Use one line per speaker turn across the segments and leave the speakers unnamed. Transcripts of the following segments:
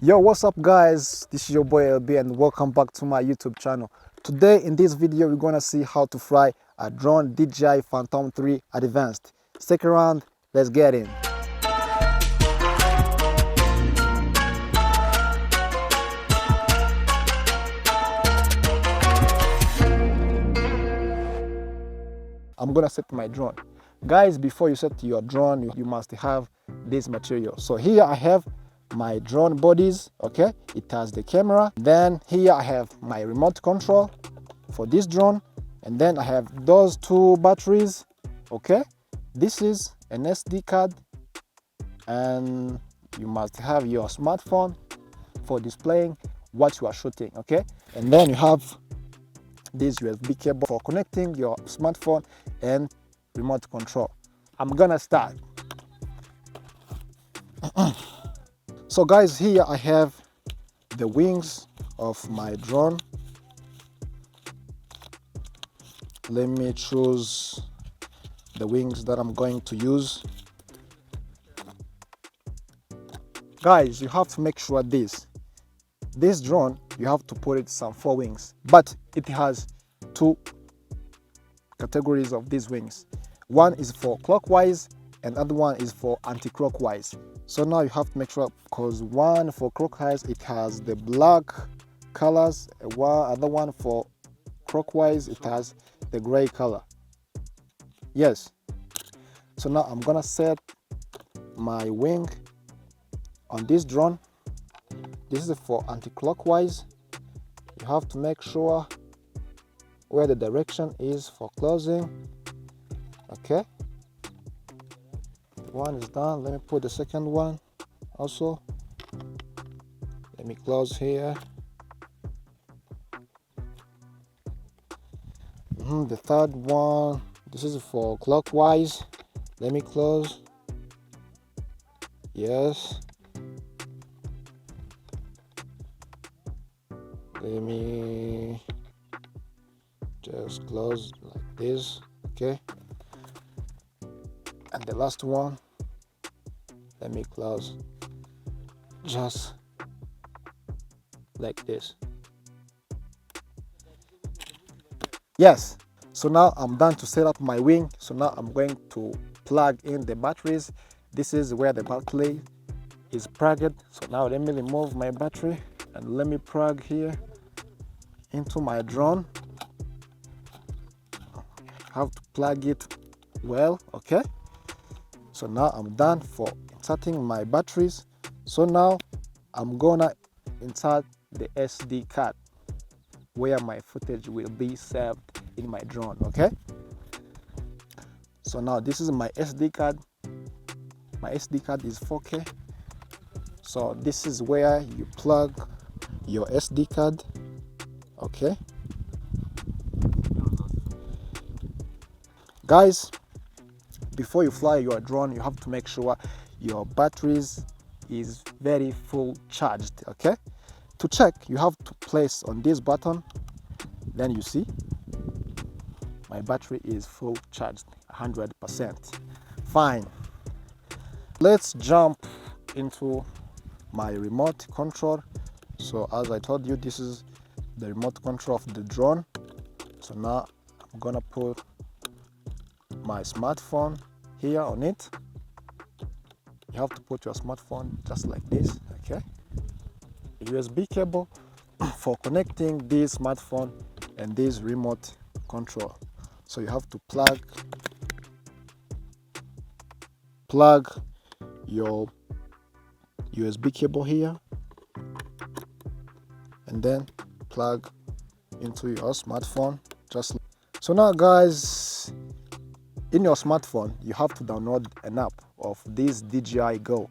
Yo, what's up guys? This is your boy LB and welcome back to my YouTube channel. Today in this video we're gonna see how to fly a drone DJI Phantom 3 Advanced. Stick around, let's get in. I'm gonna set my drone. Guys, before you set your drone, you must have this material. So here I have my drone bodies, okay? It has the camera. Then here I have my remote control for this drone. And then I have those two batteries, okay? This is an SD card. And you must have your smartphone for displaying what you are shooting, okay? And then you have this USB cable for connecting your smartphone and remote control. I'm gonna start. So guys, here I have the wings of my drone. Let me choose the wings that I'm going to use. Guys, you have to make sure this drone, you have to put it some 4 wings, but it has 2 categories of these wings. One is for clockwise and other one is for anti-clockwise. So now you have to make sure, because one for clockwise it has the black colors, other one for clockwise it has the gray color. Yes. So now I'm gonna set my wing on this drone. This is for anti-clockwise. You have to make sure where the direction is for closing. Okay, one is done. Let me put the second one also. Let me close here. The third one, this is for clockwise. Let me close. Yes. Let me just close like this. Okay. And the last one, let me close just like this. Yes. So now I'm done to set up my wing. So now I'm going to plug in the batteries. This is where the battery is plugged. So now let me remove my battery and let me plug here into my drone. Have to plug it well, okay? So now I'm done for inserting my batteries. So now I'm gonna insert the SD card where my footage will be saved in my drone, okay? So now this is my SD card. My SD card is 4K. So this is where you plug your SD card, okay? Guys, before you fly your drone, you have to make sure your batteries is very full charged, okay? To check, you have to place on this button. Then you see my battery is full charged, 100%. Fine. Let's jump into my remote control. So as I told you, this is the remote control of the drone. So now I'm gonna put my smartphone here on it. You have to put your smartphone just like this, okay? A USB cable for connecting this smartphone and this remote control. So you have to plug your USB cable here and then plug into your smartphone just like. So now guys, in your smartphone you have to download an app of this DJI Go.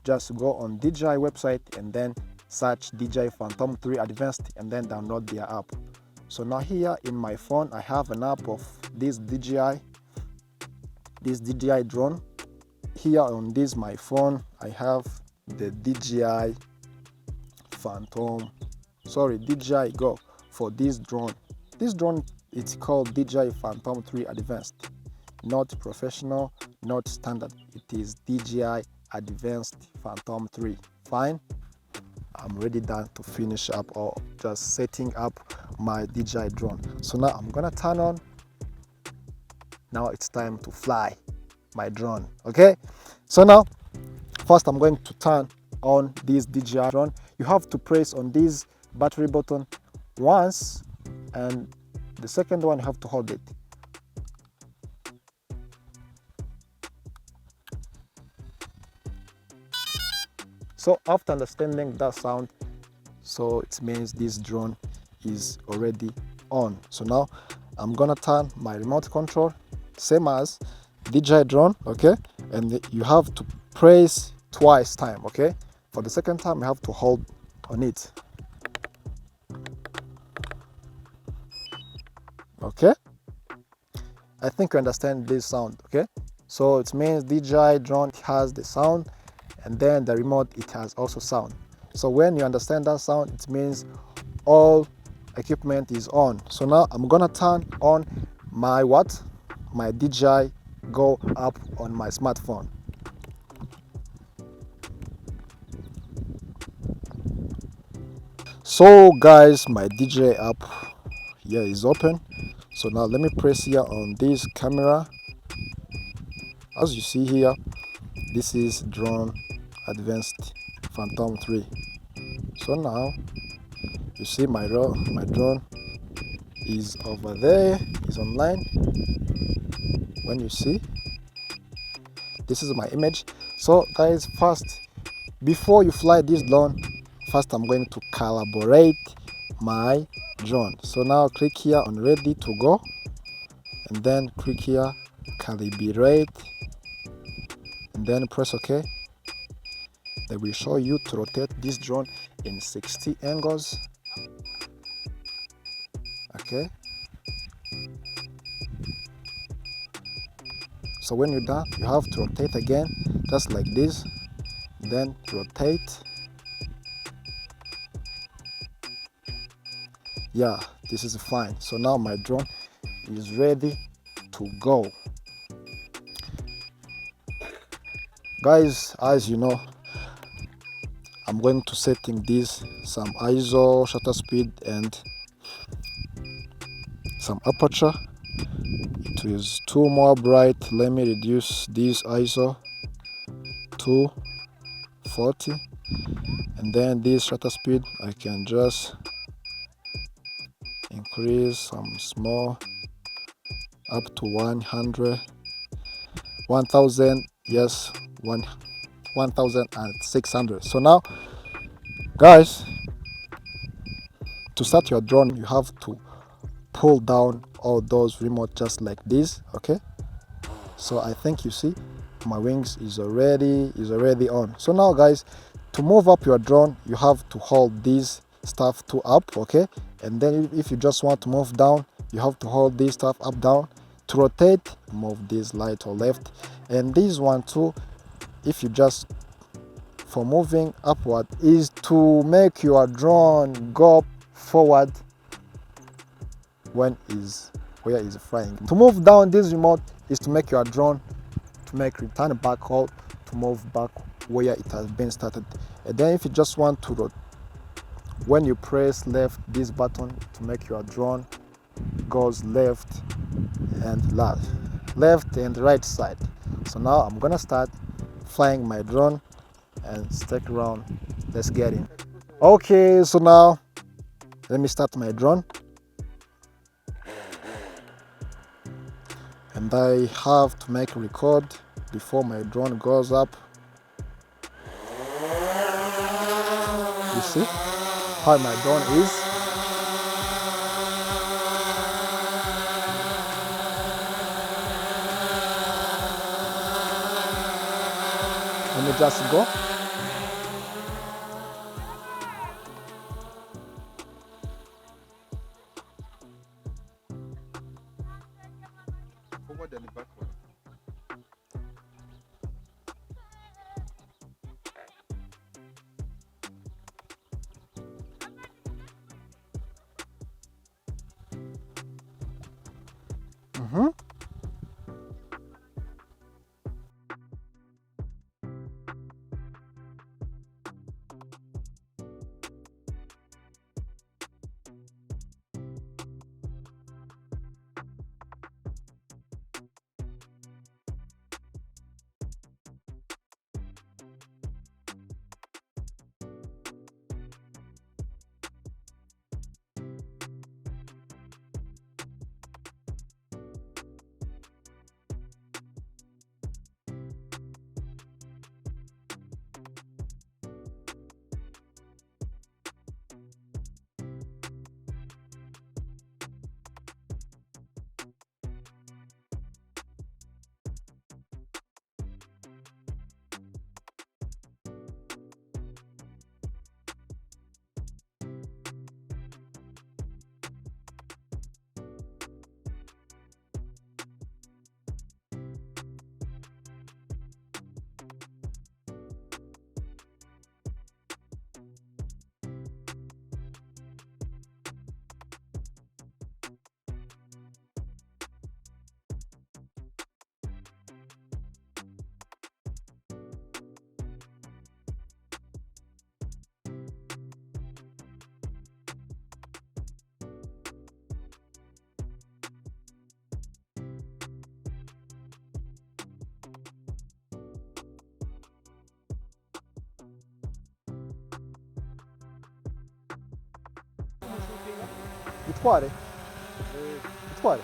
Just go on DJI website and then search DJI Phantom 3 Advanced and then download their app. So now here in my phone I have an app of this DJI drone. Here on this my phone I have the DJI Go for this drone. This drone, it's called DJI Phantom 3 Advanced. Not professional, not standard. It is DJI Advanced Phantom 3. Fine. I'm ready done to finish up or just setting up my DJI drone. So now I'm gonna turn on. Now it's time to fly my drone. Okay, so now first I'm going to turn on this DJI drone. You have to press on this battery button once, and the second one you have to hold it. So after understanding that sound, so it means this drone is already on. So now I'm gonna turn my remote control, same as DJI drone, okay? And you have to press twice time, okay? For the second time, you have to hold on it. Okay? I think you understand this sound, okay? So it means DJI drone has the sound, and then the remote, it has also sound. So when you understand that sound, it means all equipment is on. So now I'm gonna turn on my what? My DJI Go app on my smartphone. So guys, my DJI app here is open. So now let me press here on this camera. As you see here, this is drone advanced Phantom 3. So now you see my drone is over there, is online. When you see, this is my image. So guys, first, before you fly this drone, first I'm going to calibrate my drone. So now click here on ready to go, and then click here calibrate, and then press OK. They will show you to rotate this drone in 60 angles. Okay, so when you're done, you have to rotate again, just like this, then rotate. Yeah, this is fine. So now my drone is ready to go. Guys, as you know, I'm going to setting this some ISO, shutter speed, and some aperture. It is too more bright. Let me reduce this ISO to 40, and then this shutter speed I can just increase some small up to 100, 1000, yes, 1600. So now guys, to start your drone, you have to pull down all those remote just like this. Okay, so I think you see my wings is already on. So now guys, to move up your drone, you have to hold this stuff to up, okay? And then if you just want to move down, you have to hold this stuff up down. To rotate, move this right or left, and this one too, if you just for moving upward, is to make your drone go forward when where is flying. To move down, this remote is to make your drone to make return back or to move back where it has been started. And then if you just want to when you press left, this button to make your drone goes left and right side. So now I'm gonna start flying my drone and stick around. Let's get in. Okay, so now let me start my drone, and I have to make a record before my drone goes up. You see how my drone is. Let me just go.
Forward and backward.
bitware bitware